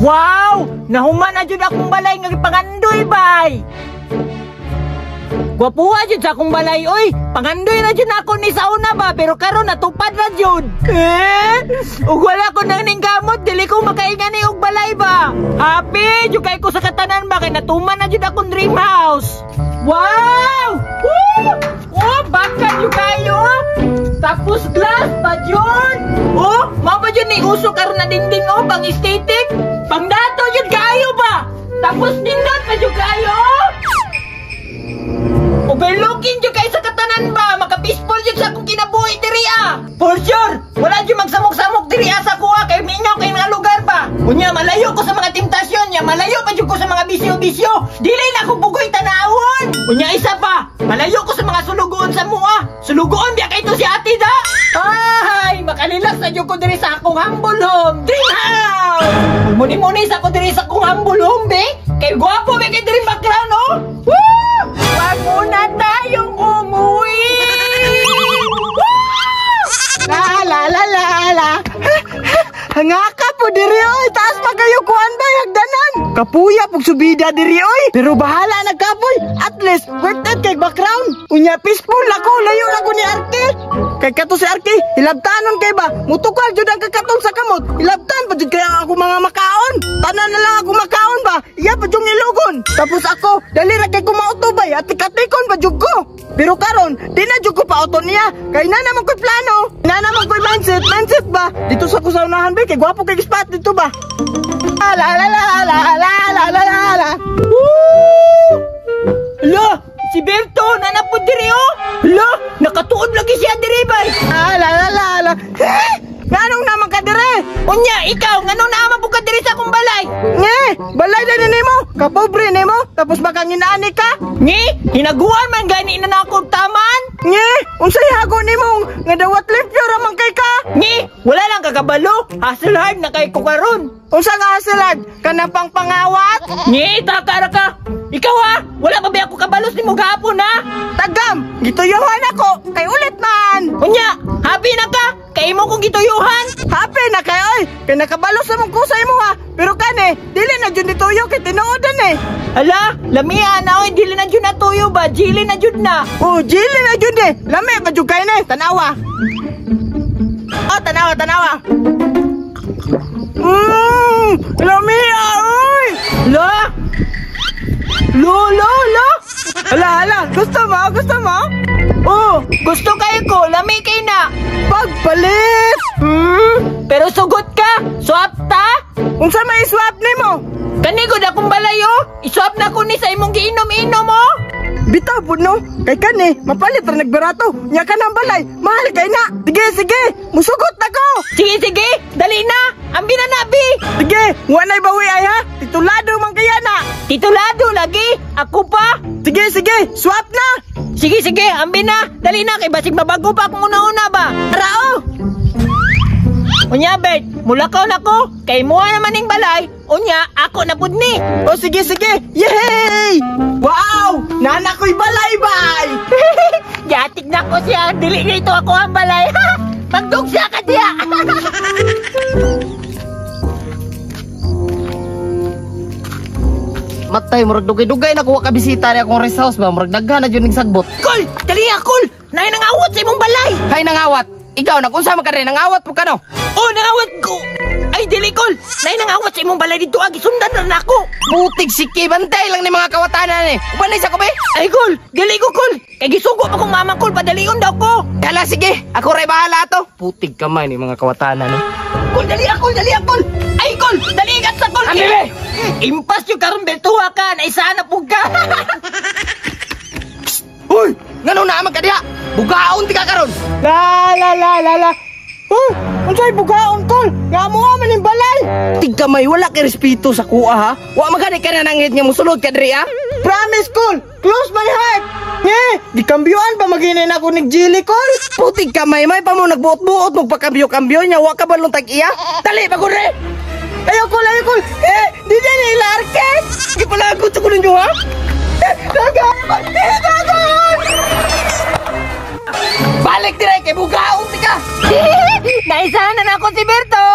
Wow! Nahuman na jud akong balay nga pangandoy bay. Gwapuha jud sa akong balay oy. Pangandoy na jud ako ni sauna ba pero karon natupad na jud. Ug wala ko nang ningkamot dili ko makaingan ni og balay ba. Happy jud kay ko sa katanan ba kay natuman na jud akong dream house. Wow! Woo! Oh, baka jud kayo. Tapos glass ba jud? Oh, mao ba jud ni uso karon na dingding oh pang aesthetic? Pang dato jud kayo ba? Tapos nindot pa jud kayo. Overlooking jud kay sa katanan ba? Maka-peaceful jud sa akong kinabuhi diri ah. For sure, wala jud magsamok-samok diri sa kuha kay mingaw kay mga lugar ba. Unya malayo ko sa mga temptasyon, nya malayo pa jud ko sa mga bisyo-bisyo. Dili na ko bugoy tanawon. Unya isa pa, malayo ko sa mga sulugoon sa mua. Sulugoon biya kay to si ate da. Ay, makalilas na jud ko diri sa akong humble home, dream house. Muni-muni sa ko diri sa akong humble home be. Kay gwapo be kay diri background oh. Woo! Wag muna tayong umuwi! La la la la la! Hangaka po diri oy! Taas pa kayo kuhan ba hagdanan! Kapuya pag subida diri oy! Pero bahala na kapoy! At least, worth it kay background! Unya peaceful ako! Layo ako ni Arke! Kay kato si Arke, hilabtanon kay ba? Mutukal jud ang kakatong sa kamot! Hilabtan pa jud kaya ako mga makaon! Tanan na lang ako makaon ba? Iya pa jud ilugon! Tapos ako, dali ra kay kumautubay at tikatikon pa jud ko! Pero karon, di na jud ko pa auto niya! Kay na naman ko'y plano! Na naman ko'y mindset ba? Dito sa kusaunahan ba? Kay gwapo kay spot dito ba? La la la la la la la la la. Woo! Lo, si Berto nanapod diri oh. Lo, nakatuod lagi siya diri bay. La la la la. Nganong naman ka diri? Unya, ikaw nganong naman pud ka diri sa akong balay? Nge, balay na nimo. Kapobre nimo, tapos makanginani ka? Nge, hinaguan man gani na nako taman? Nge, unsay hago nimo nga dawat limpyo ra man kay ka? Nge, wala lang kakabalo. Hustle hard na kay ko karon. Unsa nga hustle hard? Kana pang pangawat? Nge, taka ra ka. Ikaw ha, wala pa ba ako kabalos nimo gahapon ha? Tagam, gituyohan ako kay ulit man. Unya, happy na ka? Kay mo kong gituyuhan. Happy na kay oy, kay nakabalos sa mong kusay mo ha. Pero kani, dili na jud nituyo kay tinuodan eh. Hala, lamiya na oy, dili na jud natuyo ba? Jili na jud na. Oh, jili na jud eh. Lami pa jud kay ni, tanawa. Oh, tanawa. Lamiya oy. La. Lo. Hala, gusto mo? Oh, gusto kayo ko, lami kay na. Pagpalit! Pero sugot ka, swap ta? Unsa may swap nimo? Kani ko na kong balayo, iswap na ko ni sa imong giinom-inom mo. Bitaw po no, kay kani, mapalit ra nagbarato, nya ka ng balay, mahal kay na. Sige, musugot na ko. Sige, dali na, ambi na nabi. Sige, wanay bawi ay ha, titulado man kaya na. Titulado lagi, ako pa. Sige, swap na. Sige, ambi na, dali na, kay basig mabago pa akong una-una ba. Rao! Unya, Bert, mulakaw na ko, kay muha naman ning balay, unya, ako na pudni. O, sige, yay! Wow! Nana ko'y balay, bay! Yatik na ko siya, dili nito ako ang balay. Magdug siya ka diya! Matay, murag dugay-dugay na kuha ka bisita niya akong rest house ba? Murag daghan na dyan nagsagbot. Kol! Dali Kol! Nay nangawat sa imong balay! Hay nangawat! Ikaw, nagunsa man ka rin, nangawat po ka no? Oh, nangawat ko! Ay, dili Kol! Nay nangawat sa imong balay dito, agisundan na ako! Butig siki, bantay lang ni mga kawatanan eh! Ubanay sa ko ba? Ay Kol! Dili ko Kol! Kay gisugo pa kong mama Kol, padalion daw ko! Kala, sige! Ako ray bahala to! Putig kamay ni mga kawatanan eh! Kol, dali ako! Ay Kol! Dali ikat sa Kol! Ambibe! Impas yung karon bertuha ka! Naisana po ka! Uy! Ngano naman ka diha? Bugaon ti ka karon. La. Unsay bugaon Kol? Nga mo man ning balay. Tigkamay wala kay respeto sa kuha ha. Wa magani ka na nangit nga musulod ka diri ha. Promise Kol, close my heart. Di kambyoan pa maginin ako ning Jilly Kol. Putig kamay may pa mo nagbuot-buot magpakambyo-kambyo nya wa ka balong tag-iya. Dali pagod re. Ayaw Kol. Di na ilarket. Di pala ako sa ninyo ha. Balik dire kay bugaon ti ka. Naisahan na ako si Berto.